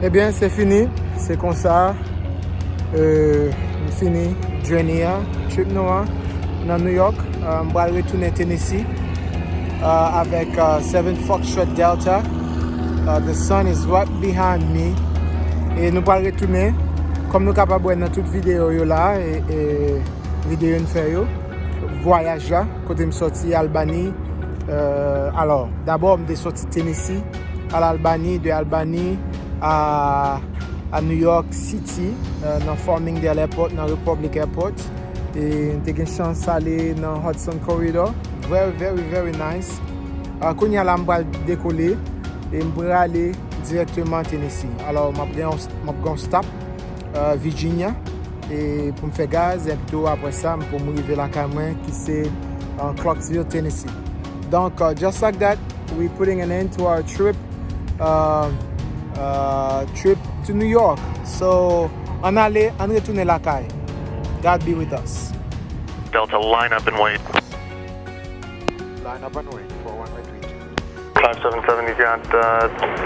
Eh bien, c'est fini. C'est comme ça. Fini. Journey, trip noir dans New York. Je vais retourner à Tennessee avec 7 Foxtrot Delta. The sun is right behind me. Et nous allons retourner. Comme nous sommes capables de voir dans toute vidéo là et vidéo une fait voyage là, côté me sorti Albanie. Alors, d'abord, je suis sorti Tennessee à l'Albanie, de Albanie à New York City, dans Farmingdale Airport, dans Republic Airport. Et j'ai eu une chance d'aller dans Hudson Corridor. Very nice. Quand je vais décoller, et je vais aller directement à Tennessee. Alors, je vais un stop Virginia et pour me faire gaz et plutôt après ça pour me arriver la caméra qui c'est en Clarksville, Tennessee. Donc, just like that, we're putting an end to our trip to New York. So, on retourne la caille. God be with us. Delta, line up and wait. Line up and wait for 132. 577, you got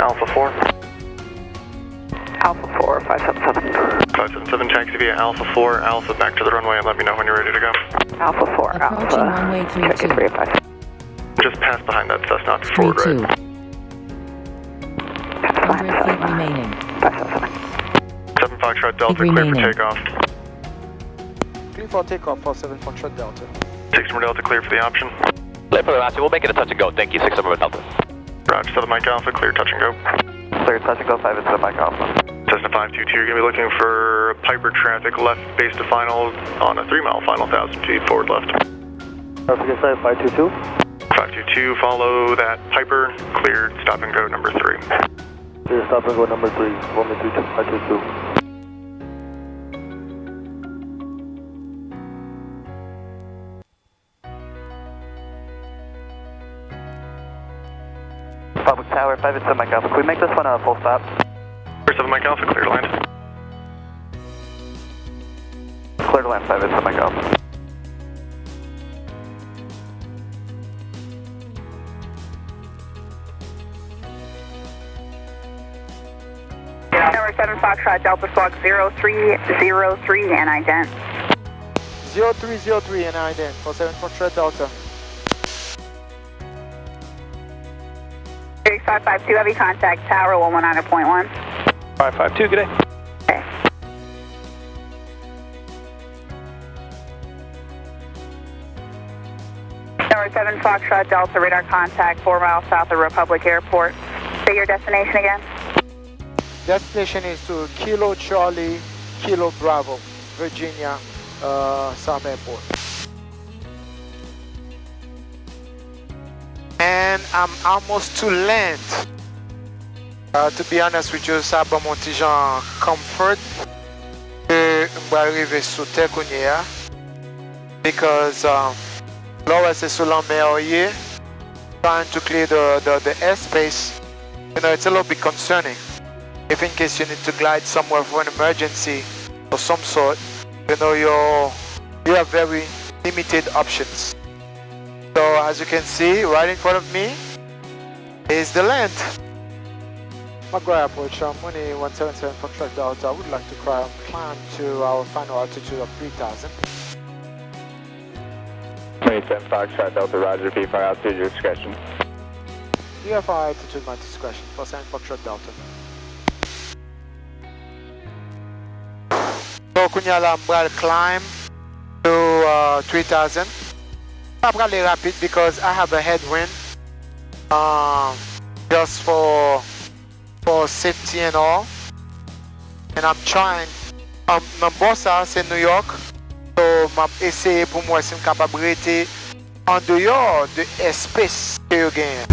Alpha 4. Alpha 4, 577. 577, taxi via Alpha 4, Alpha back to the runway and let me know when you're ready to go. Alpha 4, Approaching Alpha. runway 32. 335. Just pass behind that Cessna forward 32. right. 100 feet remaining. 7 Foxtrot Delta, Feet clear for remaining. takeoff. Clear for takeoff for 7 Foxtrot Delta. 6 more Delta, clear for the option. Clear for the master. We'll make it a touch and go. Thank you, 6 over Delta. Roger, 7 Mike Alpha, clear touch and go. Clear, touch and go 5 into Mike Alpha. Cessna 522, you're going to be looking for Piper traffic left base to final on a 3-mile final, 1,000 feet forward left. Forget side 522. 522, follow that Piper, cleared, stop and go number 3. Clear, stop and go number 3. 132, 522. Public Tower, 5 into Mike Alpha. Can we make this one a full stop? 7 Mike Alpha, clear to land. Clear to land, 5 into Mike Alpha. Number 7 Foxtrot Delta Squawk 0303 and ident. 0303 and ident for 7 Foxtrot Delta. 3552 heavy contact tower 119.1. 552, good day. Okay. Number 7 Foxtrot Delta radar contact 4 miles south of Republic Airport. Say your destination again. Destination is to Kilo Charlie, Kilo Bravo, Virginia, South Airport. And I'm almost to land. To be honest with you, ça va mon petit genre comfort. Je vais arriver sous terre because là c'est sur la mer here, trying to clear the airspace. You know, it's a little bit concerning. If in case you need to glide somewhere for an emergency of some sort, you know you have very limited options. So as you can see, right in front of me is the land. McGuire approach, Mooney 177 Foxtrot Delta. I would like to climb to our final altitude of 3,000. 27 Foxtrot Delta, Roger, V5 altitude, your discretion. VFR altitude, my discretion for 7 Foxtrot Delta. So Kunyala, I'm going to climb to 3,000. I'm going to rapid because I have a headwind. Just for safety and all. And I'm trying. My boss house in New York. So je essayer pour moi si je suis capable de rester en dehors de l'espace que je gagne.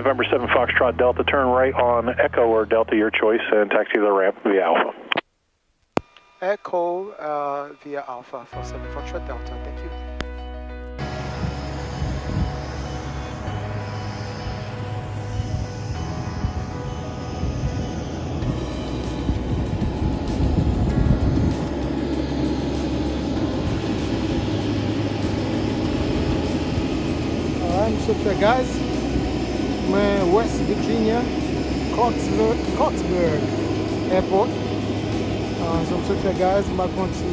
November 7 Foxtrot Delta, turn right on Echo or Delta, your choice, and taxi to the ramp via Alpha. Echo via Alpha for 7 Foxtrot Delta. Thank you. I'm Sophia guys. I'm West Virginia, Coxburg Airport. So I'm Sophia guys. I'm going to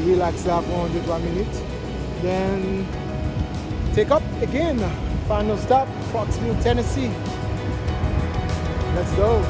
relax là pour 2-3 minutes. Then take up again. Final stop, Foxville, Tennessee. Let's go.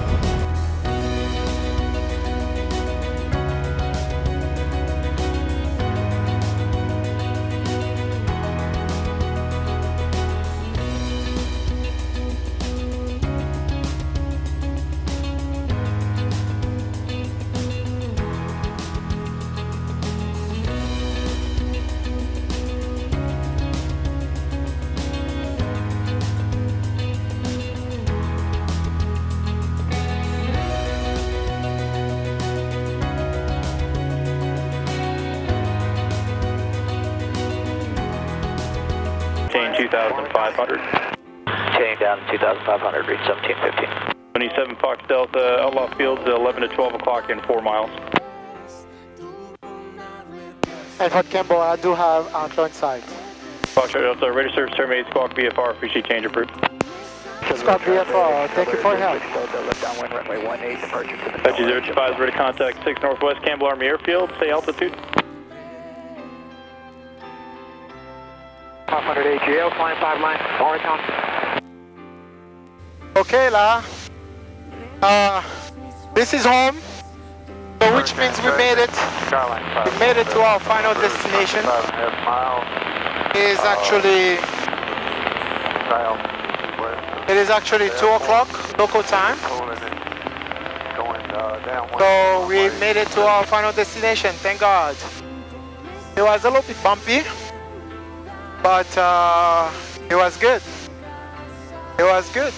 Chain 2,500. Chain down 2,500, reach 1715. 27 Fox Delta, Outlaw Fields, 11 to 12 o'clock in 4 miles. And for Campbell, I do have Outlaw inside. Fox Delta, ready to service terminate Squawk VFR, appreciate change approved. Squawk VFR, thank you for your help. Left downwind runway 18, departure to the Apache 025 is ready to contact 6 Northwest Campbell Army Airfield, say altitude. 500 AGL, flying 5 line, Oricon. Okay, lah. This is home, so which means we made it. We made it to our final destination. It is actually 2 o'clock local time. So we made it to our final destination. Thank God. It was a little bit bumpy, but it was good. It was good.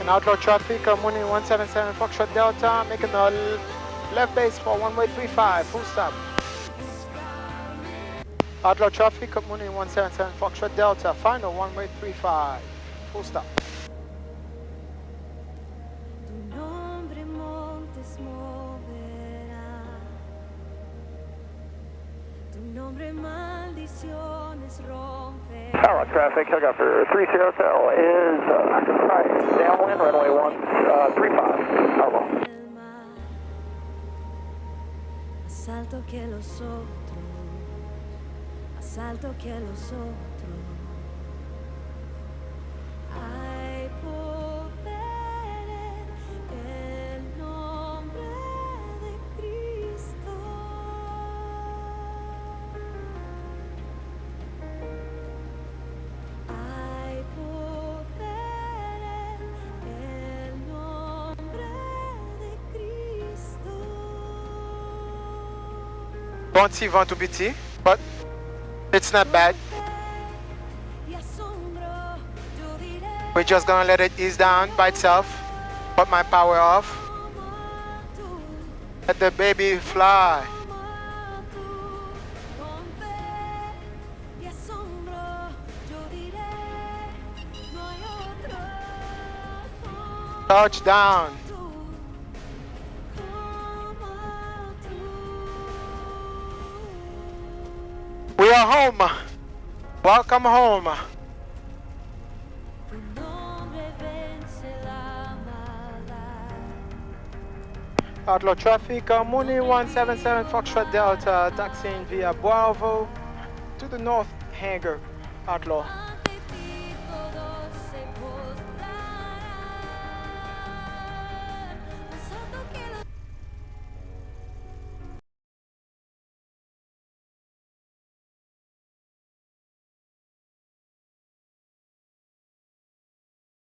And outlaw traffic, Mooney 177 Foxtrot Delta, making a left base for 1-way-35, full stop. Outlaw traffic, Mooney 177 Foxtrot Delta, final 1-way-35, full stop. Power traffic, helicopter 30 Hotel is right, downwind, runway 135, Outlaw. Asalto que los otros, hay poder en el nombre de Cristo. Hay poder en el nombre de Cristo. Don't see want to be T, but it's not bad. We're just gonna let it ease down by itself. Put my power off. Let the baby fly. Touchdown. We are home. Welcome home. Outlaw traffic, Mooney 177 Foxtrot Delta, taxiing via Bravo to the north hangar. Outlaw.